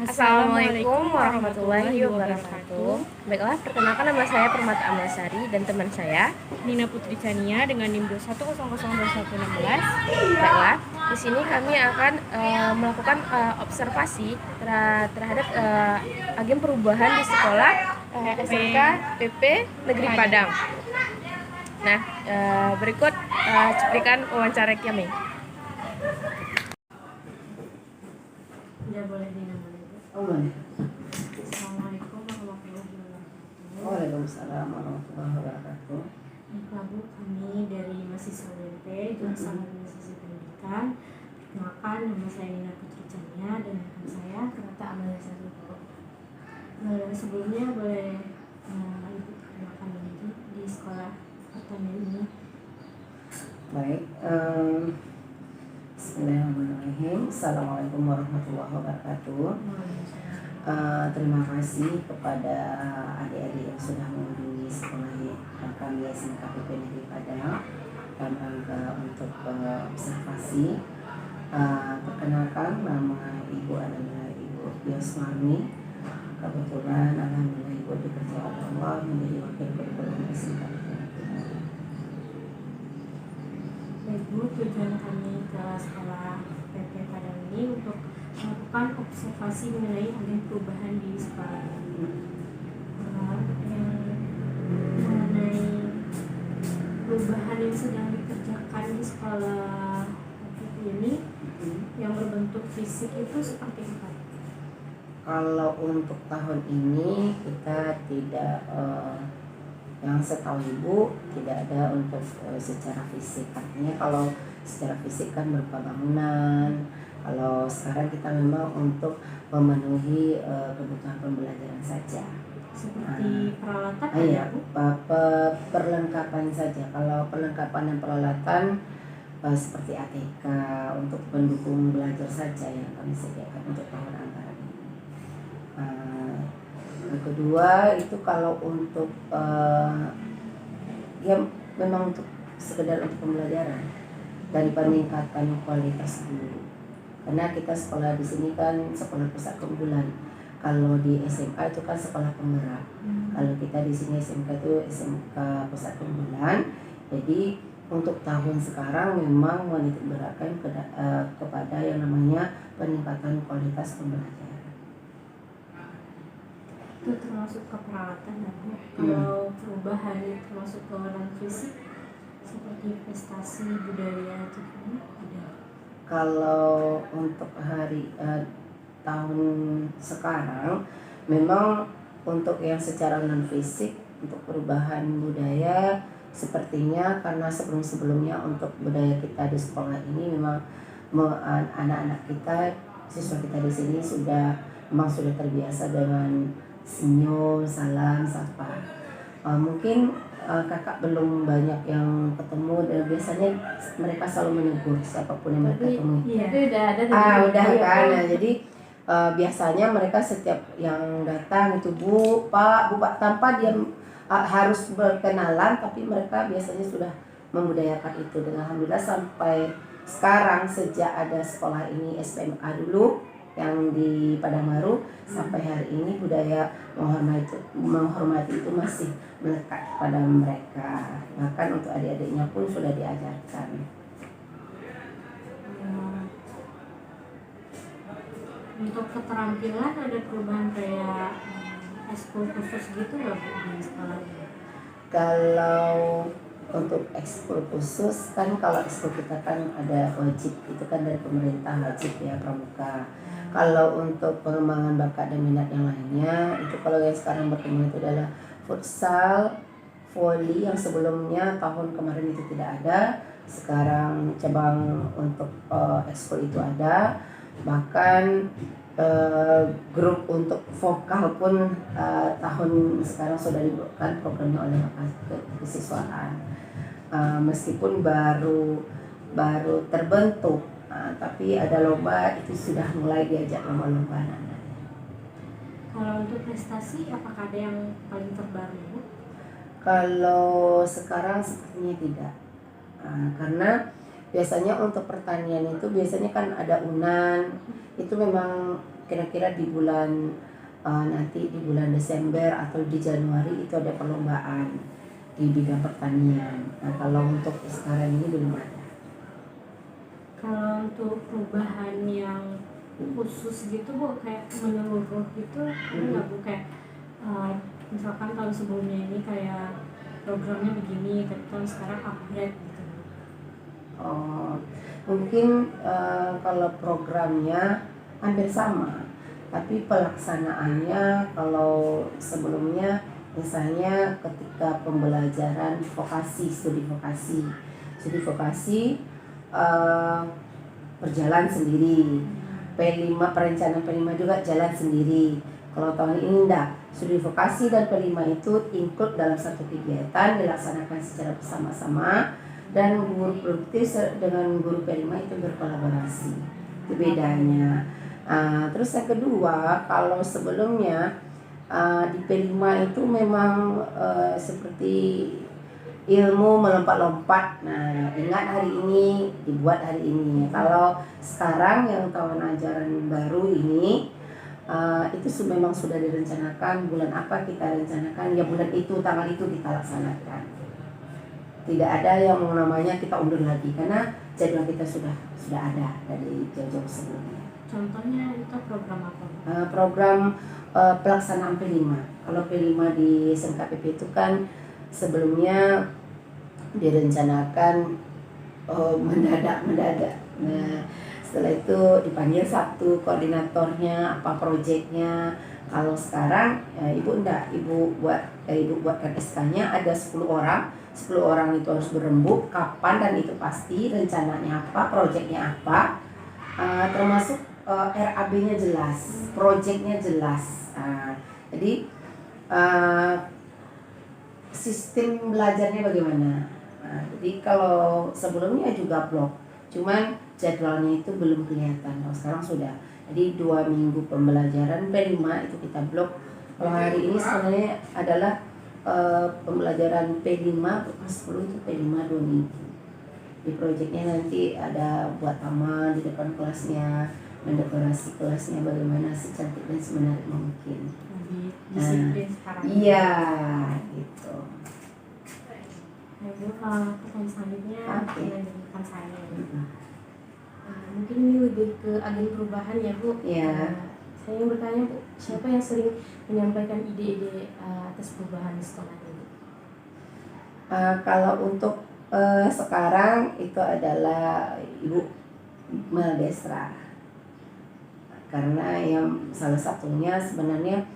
Assalamualaikum warahmatullahi wabarakatuh. Baiklah, perkenalkan nama saya Permata Amasari dan teman saya Nina Putri Chania dengan NIM 2100216. Baiklah, di sini kami akan melakukan observasi terhadap agen perubahan di sekolah SMK PP Negeri Padang. Nah, berikut cuplikan wawancara kami. Tidak boleh dinamakan. Boleh. Assalamualaikum warahmatullahi wabarakatuh. Waalaikumsalam warahmatullahi wabarakatuh. Baiklah Bu, kami dari mahasiswa UMP jurusan Administrasi Pendidikan. Perkenalkan, nama saya Nina Putri Chania dan rekan saya Permata Amasari. Sebelumnya boleh Ibu perkenalkan diri di sekolah pertanian ini. Baik, Bismillahirrahmanirrahim. Assalamualaikum warahmatullahi wabarakatuh. Terima kasih kepada adik-adik yang sudah mengunjungi sekolah kami SMK PP Negeri Padang dalam rangka untuk observasi. Perkenalkan, nama Ibu adalah Ibu Yosmarni. Kebetulan alhamdulillah Ibu dipercaya oleh Allah menjadi wakil guru SMK PP Negeri Padang. Ibu, tujuan kami ke sekolah PP Padang ini untuk melakukan observasi mengenai agen perubahan di sekolah ini. Mengenai perubahan yang sedang dikerjakan di sekolah PP ini yang berbentuk fisik itu seperti apa? Kalau untuk tahun ini kita tidak yang setahu Ibu tidak ada untuk secara fisik. Artinya kalau secara fisik kan berupa bangunan. Kalau sekarang kita memang untuk memenuhi kebutuhan pembelajaran saja. Seperti peralatan ya, perlengkapan saja. Kalau perlengkapan dan peralatan seperti ATK untuk mendukung belajar saja yang kami sediakan untuk tahun anggaran ini. Yang kedua itu kalau untuk ya memang untuk sekedar untuk pembelajaran dan peningkatan kualitas guru. Karena kita sekolah di sini kan sekolah pusat keunggulan. Kalau di SMA itu kan sekolah penggerak. Kalau kita di sini SMK itu SMK pusat keunggulan. Jadi untuk tahun sekarang memang menitik beratkan kepada yang namanya peningkatan kualitas pembelajaran. Itu termasuk ke peralatan ya Bu. Kalau perubahan termasuk ke non fisik seperti prestasi budaya itu ada. Kalau untuk tahun sekarang memang untuk yang secara non fisik untuk perubahan budaya sepertinya karena sebelumnya untuk budaya kita di sekolah ini memang anak-anak kita siswa kita di sini sudah terbiasa dengan senyum, salam, sapa. Mungkin kakak belum banyak yang ketemu dan biasanya mereka selalu menegur siapapun yang mereka temui. Tapi udah ada. Udah kan. Nah, jadi biasanya mereka setiap yang datang itu Bu, Pak, tanpa dia harus berkenalan, tapi mereka biasanya sudah membudayakan itu. Dan alhamdulillah sampai sekarang sejak ada sekolah ini SPMA dulu yang di Padamaru sampai hari ini budaya menghormati itu masih melekat pada mereka. Bahkan untuk adik-adiknya pun sudah diajarkan. Untuk keterampilan ada perubahan kayak ekskul khusus gitu nggak Bu di sekolah ini? Kalau untuk ekskul khusus kan kalau ekskul kita kan ada wajib itu kan dari pemerintah wajib ya pramuka. Kalau untuk pengembangan bakat dan minat yang lainnya itu kalau yang sekarang berkembang itu adalah futsal, voli yang sebelumnya tahun kemarin itu tidak ada. Sekarang cabang untuk ekskul itu ada. Bahkan grup untuk vokal pun tahun sekarang sudah dibuatkan programnya oleh kesiswaan. Meskipun baru terbentuk. Tapi ada lomba itu sudah mulai diajak lomba-lomba anak-anak. Kalau untuk prestasi apakah ada yang paling terbaru? Kalau sekarang sepertinya tidak, karena biasanya untuk pertanian itu biasanya kan ada UNAN, itu memang kira-kira di bulan nanti di bulan Desember atau di Januari itu ada perlombaan di bidang pertanian. Nah kalau untuk sekarang ini belum ada. Kalau untuk perubahan yang khusus gitu Bu, kayak menyeluruh gitu, enggak Bu, kayak misalkan tahun sebelumnya ini kayak programnya begini, tapi tahun sekarang upgrade gitu. Oh, mungkin kalau programnya hampir sama, tapi pelaksanaannya kalau sebelumnya misalnya ketika pembelajaran studi vokasi berjalan sendiri, P5 perencanaan P5 juga jalan sendiri. Kalau tahun ini enggak, studi vokasi dan P5 itu include dalam satu kegiatan dilaksanakan secara bersama-sama dan guru produktif dengan guru P5 itu berkolaborasi. Itu bedanya. Terus yang kedua, kalau sebelumnya di P5 itu memang seperti ilmu melompat-lompat. Nah, ingat hari ini, dibuat hari ini. Kalau sekarang yang tahun ajaran baru ini itu memang sudah direncanakan bulan apa kita rencanakan, ya bulan itu, tanggal itu kita laksanakan. Tidak ada yang namanya kita undur lagi karena jadwal kita sudah ada dari jauh-jauh sebelumnya. Contohnya itu program apa? Program pelaksanaan P5. Kalau P5 di SMKPP itu kan sebelumnya direncanakan mendadak. Nah, setelah itu dipanggil satu koordinatornya, apa proyeknya. Kalau sekarang ibu buatkan SK-nya ada 10 orang. 10 orang itu harus berembuk kapan dan itu pasti rencananya apa, proyeknya apa. Termasuk RAB-nya jelas, proyeknya jelas. Jadi sistem belajarnya bagaimana? Jadi kalau sebelumnya juga blok, cuman jadwalnya itu belum kelihatan. Kalau sekarang sudah. Jadi 2 minggu pembelajaran P5 itu kita blok. Kalau hari ini sebenarnya adalah pembelajaran P5 kelas 10 itu P5 2 minggu. Di proyeknya nanti ada buat taman di depan kelasnya, mendekorasi kelasnya bagaimana secantik dan semenarik mungkin. Disiplin sekarang. Iya, gitu. Nah, Bu, pertanyaan selanjutnya menanyakan saya. Mungkin ini lebih ke agen perubahan ya Bu. Iya. Saya ingin bertanya Bu, siapa yang sering menyampaikan ide-ide atas perubahan di sekolah ini? Kalau untuk sekarang itu adalah Ibu Maldesra. Karena yang salah satunya sebenarnya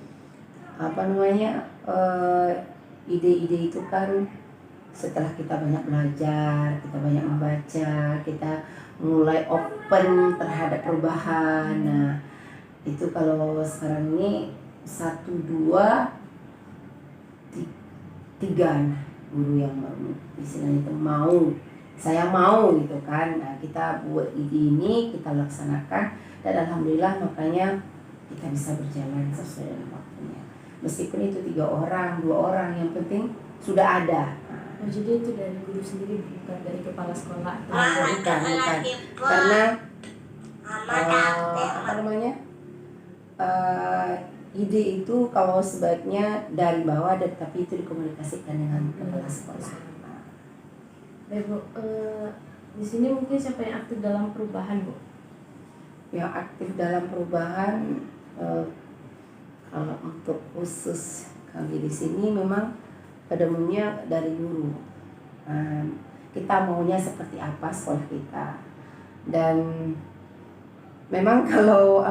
ide-ide itu kan setelah kita banyak belajar, kita banyak membaca, kita mulai open terhadap perubahan. Nah, itu kalau sekarang ini 1, 2, 3 guru yang istilahnya itu saya mau gitu kan. Nah, kita buat ide ini, kita laksanakan dan alhamdulillah makanya kita bisa berjalan sesuai dengan waktunya. Meskipun itu 3 orang, 2 orang, yang penting sudah ada. Oh, jadi itu dari guru sendiri, bukan dari kepala sekolah? Bukan. Karena ide itu kalau sebaiknya dari bawah, tapi itu dikomunikasikan dengan kepala sekolah. Baik Bu, di sini mungkin siapa yang aktif dalam perubahan Bu? Yang aktif dalam perubahan kalau untuk khusus kami di sini memang pada umumnya dari guru. Kita maunya seperti apa sekolah kita, dan memang kalau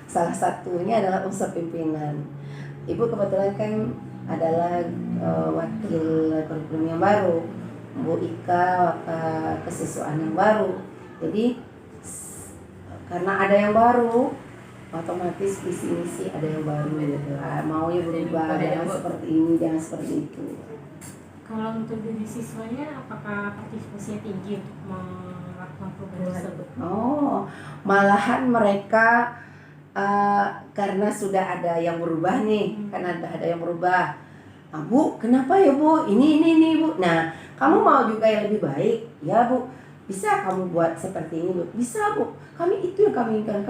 salah satunya adalah unsur pimpinan. Ibu kebetulan kan adalah wakil kurikulum yang baru, Bu Ika kesiswaan yang baru. Jadi karena ada yang baru, otomatis visi misi ada yang baru gitu. Maunya berubah, jangan seperti ini, jangan seperti itu. Kalau untuk dari siswanya, apakah partisipasinya tinggi untuk melakukan perubahan tersebut? Oh, malahan mereka karena sudah ada yang berubah nih, karena ada yang berubah. Bu, kenapa ya Bu? Ini Bu. Nah, kamu mau juga yang lebih baik? Ya Bu. bisa kamu buat seperti ini Bu? Bisa Bu, kami itu yang kami inginkan.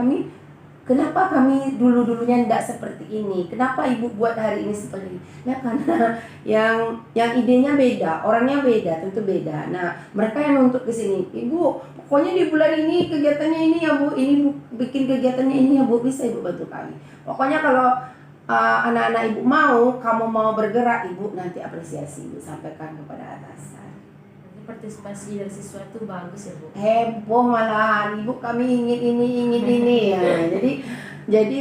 Kenapa kami dulunya tidak seperti ini? Kenapa ibu buat hari ini seperti ini? Ya karena yang idenya beda, orangnya beda, tentu beda. Nah mereka yang nuntut ke sini, ibu pokoknya di bulan ini kegiatannya ini ya Bu, ini Bu, bikin kegiatannya ini ya Bu, bisa ibu bantu kami. Pokoknya kalau anak-anak ibu mau, kamu mau bergerak, ibu nanti apresiasi, ibu sampaikan kepada atasan. Partisipasi dari siswa itu bagus ya Bu. Heboh malahan, ibu kami ingin ini ya. Jadi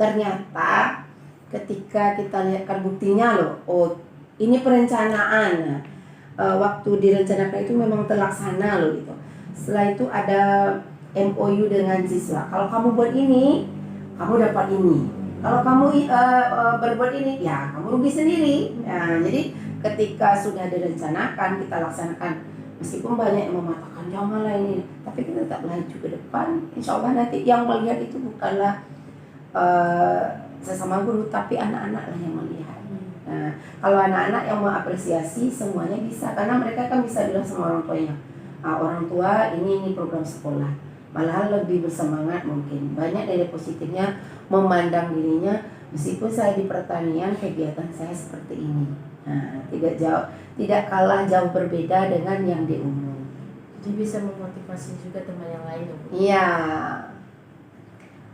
ternyata ketika kita lihatkan buktinya loh, oh ini perencanaan. Waktu direncanakan itu memang terlaksana loh gitu. Setelah itu ada MOU dengan siswa. Kalau kamu buat ini, kamu dapat ini. Kalau kamu berbuat ini, ya kamu rugi sendiri. Nah, jadi ketika sudah direncanakan, kita laksanakan. Meskipun banyak yang mematakan janganlah ini, tapi kita tetap laju ke depan. Insya Allah nanti yang melihat itu bukanlah sesama guru, tapi anak-anak lah yang melihat. Nah, kalau anak-anak yang mengapresiasi, semuanya bisa, karena mereka kan bisa bilang sama orang tuanya, orang tua ini program sekolah, malahan lebih bersemangat mungkin. Banyak dari positifnya memandang dirinya, meskipun saya di pertanian kegiatan saya seperti ini. Nah, tidak kalah jauh berbeda dengan yang di umum. Jadi bisa memotivasi juga teman yang lain ya Bu. Iya.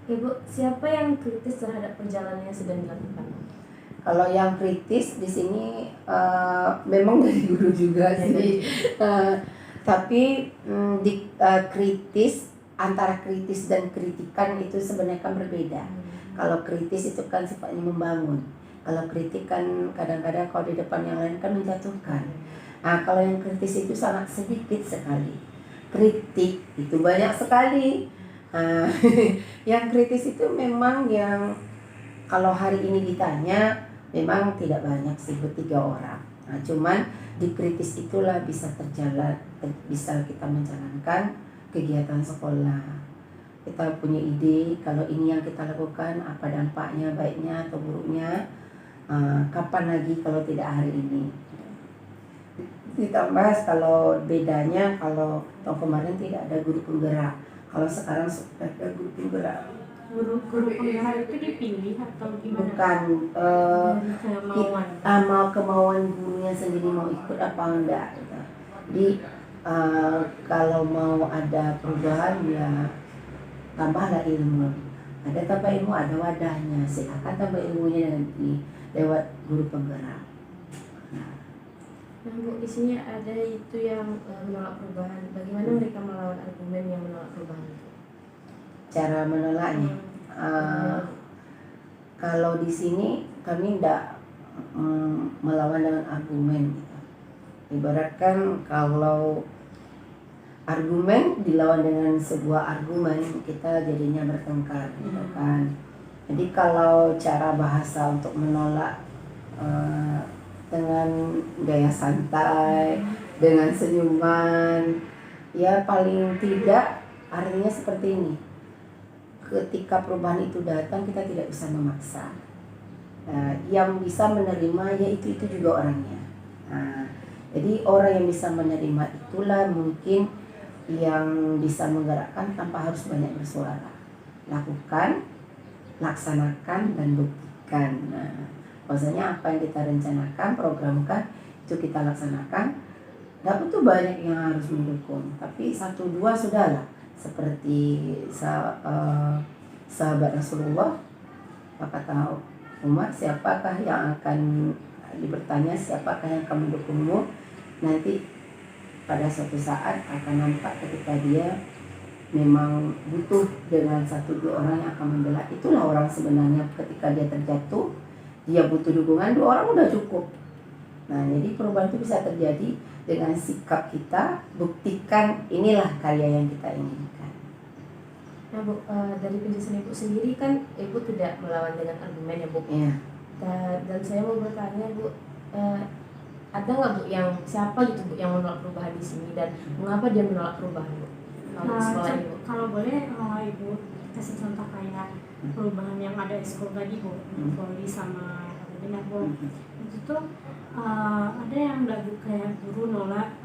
Ibu, siapa yang kritis terhadap perjalanan yang sedang dilakukan? Kalau yang kritis di sini memang dari guru juga sih. Tapi kritis, antara kritis dan kritikan itu sebenarnya kan berbeda. Kalau kritis itu kan sifatnya membangun. Kalau kritik kan kadang-kadang kalau di depan yang lain kan menjatuhkan. Nah, kalau yang kritis itu sangat sedikit sekali. Kritik itu banyak sekali. Nah, yang kritis itu memang yang kalau hari ini ditanya memang tidak banyak sih, 3 orang. Nah, cuman di kritis itulah bisa bisa kita menjalankan kegiatan sekolah. Kita punya ide kalau ini yang kita lakukan, apa dampaknya, baiknya atau buruknya. Kapan lagi kalau tidak hari ini. Ditambah kalau bedanya, kalau tahun kemarin tidak ada guru penggerak, kalau sekarang sudah ada guru penggerak. Guru penggerak itu dipilih atau gimana? Bukan kemauan gurunya sendiri mau ikut apa enggak gitu. Jadi kalau mau ada perubahan ya tambahlah ilmu. Ada tambah ilmu, ada wadahnya. Silakan tambah ilmunya nanti lewat guru penggerak. Nah Bu, di sini ada itu yang menolak perubahan. Bagaimana mereka melawan argumen yang menolak perubahan itu? Cara menolaknya, kalau di sini kami tidak melawan dengan argumen gitu. Ibaratkan kalau argumen dilawan dengan sebuah argumen, kita jadinya bertengkar gitu kan. Jadi kalau cara bahasa untuk menolak dengan gaya santai, dengan senyuman, ya paling tidak artinya seperti ini. Ketika perubahan itu datang, kita tidak bisa memaksa. Yang bisa menerima ya itu juga orangnya. Jadi orang yang bisa menerima itulah mungkin yang bisa menggerakkan tanpa harus banyak bersuara. Lakukan, laksanakan, dan buktikan. Maksudnya apa yang kita rencanakan, programkan, itu kita laksanakan. Tidak butuh banyak yang harus mendukung, tapi 1-2 sudahlah. Seperti sahabat Rasulullah, maka tahu Umar, siapakah yang akan dibertanya, siapakah yang akan mendukungmu, nanti pada suatu saat akan nampak ketika dia memang butuh dengan 1-2 orang yang akan membela. Itulah orang sebenarnya ketika dia terjatuh, dia butuh dukungan, 2 orang udah cukup. Nah, jadi perubahan itu bisa terjadi dengan sikap kita, buktikan inilah karya yang kita inginkan. Nah Bu, dari penjelasan Ibu sendiri kan Ibu tidak melawan dengan argumen ya Bu. Iya. Dan saya mau bertanya Bu, ada nggak Bu yang siapa gitu Bu yang menolak perubahan di sini dan mengapa dia menolak perubahan Bu? Kalau boleh Ibu kasih contoh kayak perubahan yang ada ekskul tadi Bu, voli sama benar Bu. Itu tuh ada yang kayak guru nolak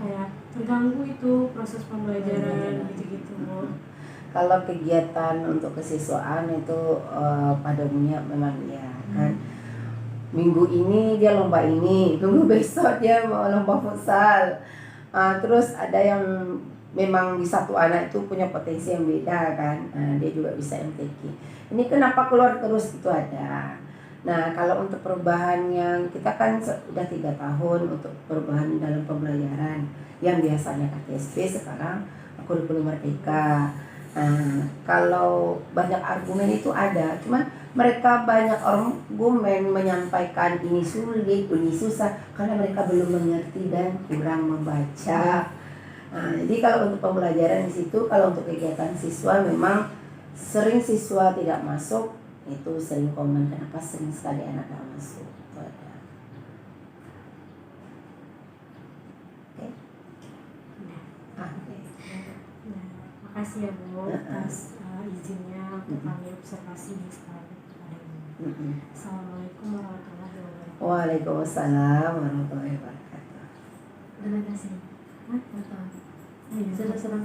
kayak terganggu itu proses pembelajaran gitu-gitu Bu. Kalau kegiatan untuk kesiswaan itu pada umumnya memang ya kan, minggu ini dia lomba ini, minggu besok dia mau lomba futsal. Terus ada yang memang di satu anak itu punya potensi yang beda kan, dia juga bisa MTQ. Ini kenapa keluar terus itu ada. Nah kalau untuk perubahan yang kita kan sudah 3 tahun untuk perubahan dalam pembelajaran yang biasanya KTSP sekarang kurikulum merdeka. Kalau banyak argumen itu ada, cuman mereka banyak argumen menyampaikan ini sulit, ini susah karena mereka belum mengerti dan kurang membaca. Jadi kalau untuk pembelajaran di situ, kalau untuk kegiatan siswa memang sering siswa tidak masuk, itu sering komen kenapa sering sekali anak tidak masuk. Itu ada. Oke. Nah, makasih ya Bu atas izinnya untuk kami observasi di sekolah pada ini. Assalamualaikum warahmatullahi wabarakatuh. Waalaikumsalam warahmatullahi wabarakatuh. Terima kasih. Sudah.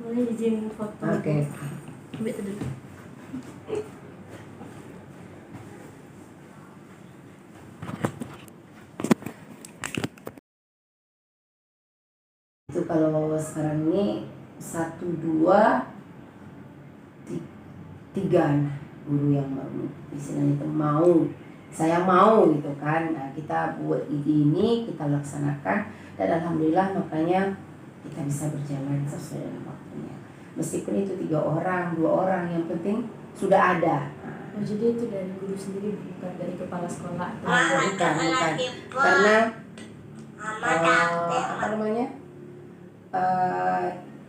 Boleh izin foto? Oke. Ambil itu dulu. Itu kalau sekarang ini 1, 2, 3 guru yang istilahnya itu saya mau gitu kan. Nah, kita buat ini kita laksanakan dan alhamdulillah makanya kita bisa berjalan sesuai dengan waktunya. Meskipun itu 3 orang, 2 orang, yang penting sudah ada. Oh, jadi itu dari guru sendiri, bukan dari kepala sekolah atau Bukan. Karena apa namanya?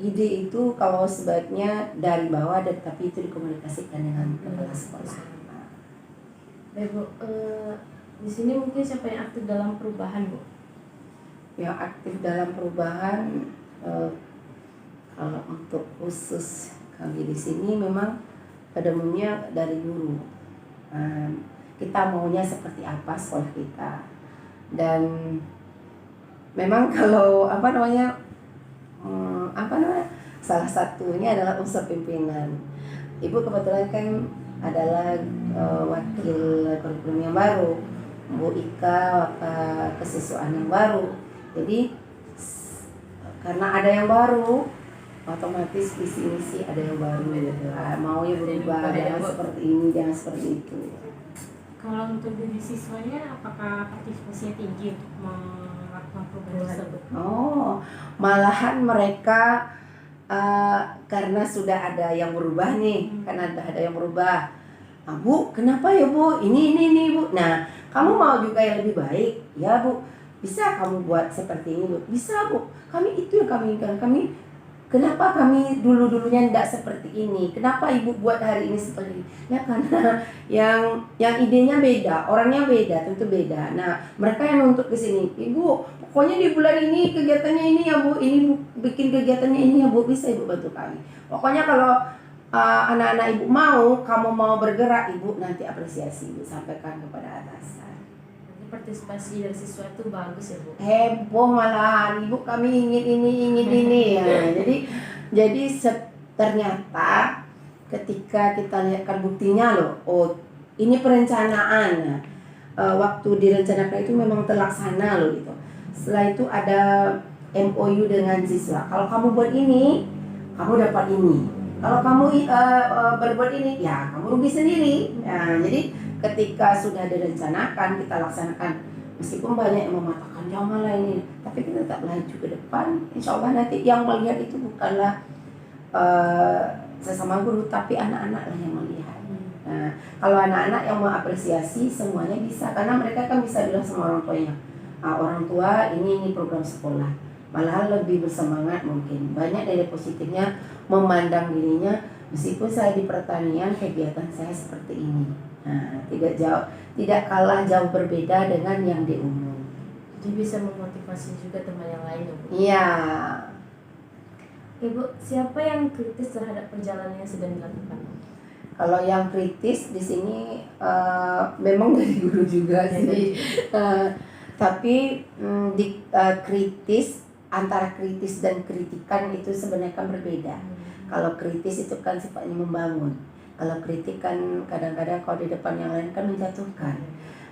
Ide itu kalau sebaiknya dari bawah, tapi itu dikomunikasikan dengan kepala sekolah. Baik Bu, di sini mungkin siapa yang aktif dalam perubahan Bu? Yang aktif dalam perubahan kalau untuk khusus kami di sini memang pada umumnya dari guru. Kita maunya seperti apa sekolah kita, dan memang kalau salah satunya adalah unsur pimpinan. Ibu kebetulan kan adalah wakil kurikulum yang baru, Bu Ika kesiswaan yang baru. Jadi karena ada yang baru, otomatis visi-misi ada yang baru gitu. Maunya berubah, jangan seperti ini, jangan seperti itu. Kalau untuk dari siswanya, apakah partisipasinya tinggi untuk melakukan perubahan tersebut? Malahan mereka karena sudah ada yang berubah nih, karena ada yang berubah. Bu, kenapa ya Bu? Ini Bu. Nah, kamu mau juga yang lebih baik? Ya Bu, bisa kamu buat seperti ini Bu? Bisa Bu. Kami itu yang kami inginkan. Kenapa kami dulunya tidak seperti ini? Kenapa Ibu buat hari ini seperti ini? Ya karena yang idenya beda, orangnya beda, tentu beda. Nah, mereka yang nuntut ke sini. Ibu, pokoknya di bulan ini kegiatannya ini ya Bu, ini bikin kegiatannya ini ya Bu, bisa Ibu bantu kami. Pokoknya kalau anak-anak Ibu kamu mau bergerak, Ibu nanti apresiasi Ibu sampaikan kepada atasan. Partisipasi dari siswa itu bagus ya Bu? Heboh malahan, Ibu kami ingin ini ya. Jadi ternyata ketika kita lihatkan buktinya loh, ini perencanaan. Waktu direncanakan itu memang terlaksana loh gitu. Setelah itu ada MOU dengan siswa. Kalau kamu buat ini, kamu dapat ini. Kalau kamu berbuat ini, ya kamu rugi sendiri. Nah, jadi ketika sudah direncanakan, kita laksanakan. Meskipun banyak yang mematahkan janganlah ini, tapi kita tetap laju ke depan. Insya Allah nanti yang melihat itu bukanlah sesama guru, tapi anak-anak lah yang melihat. Nah, kalau anak-anak yang mengapresiasi, semuanya bisa, karena mereka kan bisa bilang sama orang tuanya, orang tua ini program sekolah, malahan lebih bersemangat mungkin. Banyak dari positifnya memandang dirinya, meskipun saya di pertanian kegiatan saya seperti ini. Nah, tidak kalah jauh berbeda dengan yang di umum. Jadi bisa memotivasi juga teman yang lain ya Bu? Iya. Ibu, siapa yang kritis terhadap perjalanan yang sedang dilakukan? Kalau yang kritis di sini memang dari guru juga sih. Tapi kritis antara kritis dan kritikan itu sebenarnya kan berbeda. Kalau kritis itu kan sifatnya membangun. Kalau kritik kan kadang-kadang kalau di depan yang lain kan menjatuhkan.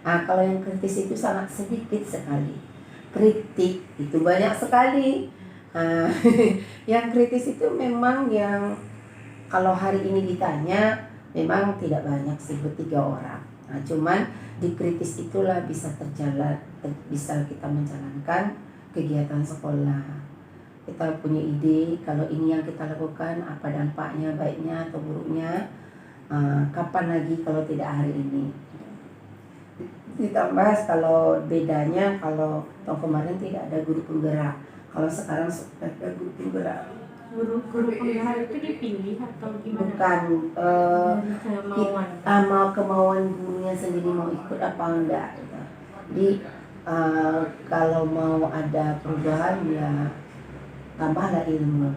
Nah, kalau yang kritis itu sangat sedikit sekali. Kritik itu banyak sekali. Nah, yang kritis itu memang yang kalau hari ini ditanya memang tidak banyak sih, 3 orang. Nah, cuman di kritis itulah bisa bisa kita menjalankan kegiatan sekolah. Kita punya ide kalau ini yang kita lakukan apa dampaknya, baiknya atau buruknya. Kapan lagi kalau tidak hari ini. Ditambah kalau bedanya kalau tahun kemarin tidak ada guru penggerak. Kalau sekarang sudah ada guru penggerak. Guru penggerak itu dipilih atau gimana? Bukan Kemauan. mau kemauan gurunya sendiri mau ikut apa enggak gitu. Jadi kalau mau ada perubahan ya tambahlah ilmu.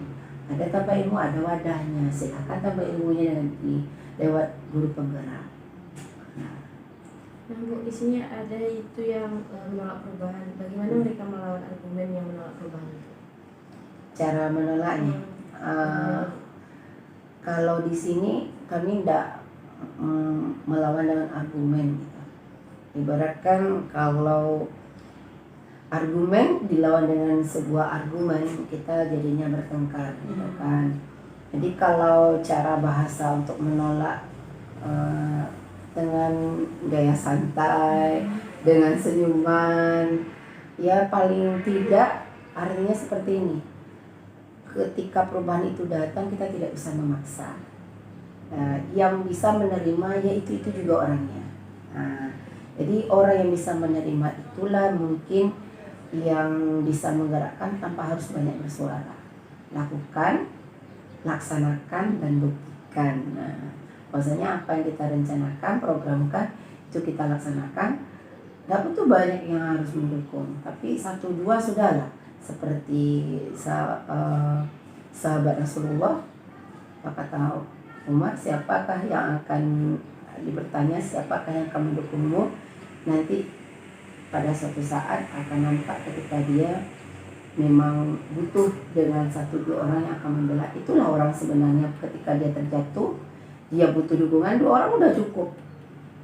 Ada tambah ilmu, ada wadahnya. Silakan tambah ilmunya nanti lewat guru penggerak. Nah Bu, di sini ada itu yang menolak perubahan. Bagaimana mereka melawan argumen yang menolak perubahan itu? Cara menolaknya, kalau di sini kami tidak melawan dengan argumen gitu. Ibaratkan kalau argumen dilawan dengan sebuah argumen kita jadinya bertengkar gitu kan. Jadi kalau cara bahasa untuk menolak dengan gaya santai, dengan senyuman, ya paling tidak artinya seperti ini. Ketika perubahan itu datang kita tidak bisa memaksa. Yang bisa menerima ya itu juga orangnya. Jadi orang yang bisa menerima itulah mungkin yang bisa menggerakkan tanpa harus banyak bersuara. Lakukan, laksanakan dan buktikan. Maksudnya apa yang kita rencanakan, programkan itu kita laksanakan. Tidak butuh banyak yang harus mendukung, tapi 1-2 sudahlah. Seperti sahabat Rasulullah, maka tahu Umar, siapakah yang akan dibertanya, siapakah yang akan mendukungmu nanti pada suatu saat akan nampak ketika dia memang butuh dengan 1-2 orang yang akan membela. Itulah orang sebenarnya ketika dia terjatuh, dia butuh dukungan 2 orang udah cukup.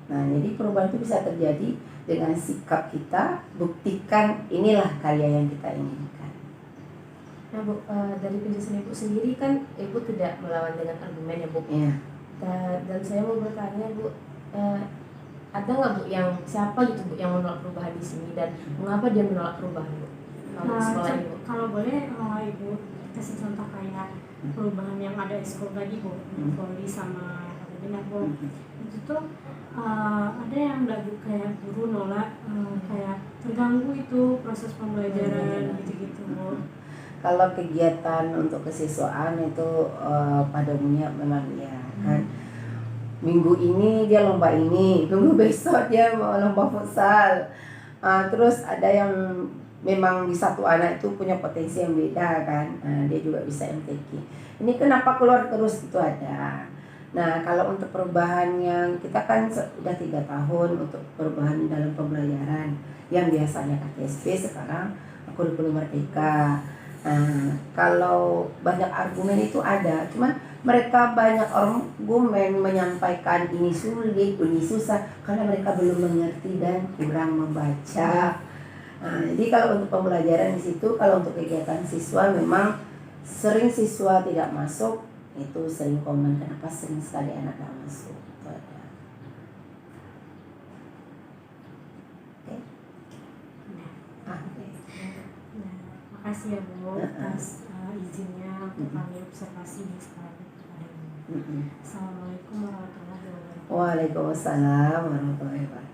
Nah, jadi perubahan itu bisa terjadi dengan sikap kita, buktikan inilah karya yang kita inginkan. Nah Bu, dari penjelasan Ibu sendiri kan Ibu tidak melawan dengan argumen ya Bu. Ya. Dan saya mau bertanya Bu, ada nggak Bu yang siapa gitu Bu yang menolak perubahan di sini dan mengapa dia menolak perubahan Bu? Kalau di sekolah ini Bu. Kalau boleh Ibu kasih contoh kayak perubahan yang ada di sekolah tadi Bu, Poli sama Bina Bu. Itu tuh ada yang nggak Bu, kayak guru nolak, kayak terganggu itu proses pembelajaran gitu-gitu Bu. Kalau kegiatan untuk kesiswaan itu pada umumnya memang ya kan. Minggu ini dia lomba ini, minggu besok dia mau lomba futsal. Terus ada yang memang di satu anak itu punya potensi yang beda kan, dia juga bisa MTQ. Ini kenapa keluar terus itu ada. Nah kalau untuk perubahan yang kita kan sudah 3 tahun untuk perubahan dalam pembelajaran yang biasanya KTSP sekarang kurikulum merdeka. Kalau banyak argumen itu ada, cuman mereka banyak argumen menyampaikan ini sulit, ini susah karena mereka belum mengerti dan kurang membaca. Jadi kalau untuk pembelajaran di situ, kalau untuk kegiatan siswa memang sering siswa tidak masuk, itu sering komen kenapa sering sekali anak tidak masuk. Itu ada. Makasih ya Bu atas izinnya untuk kami observasi di sekolah pada ini. Assalamualaikum warahmatullahi wabarakatuh. Waalaikumsalam warahmatullahi wabarakatuh.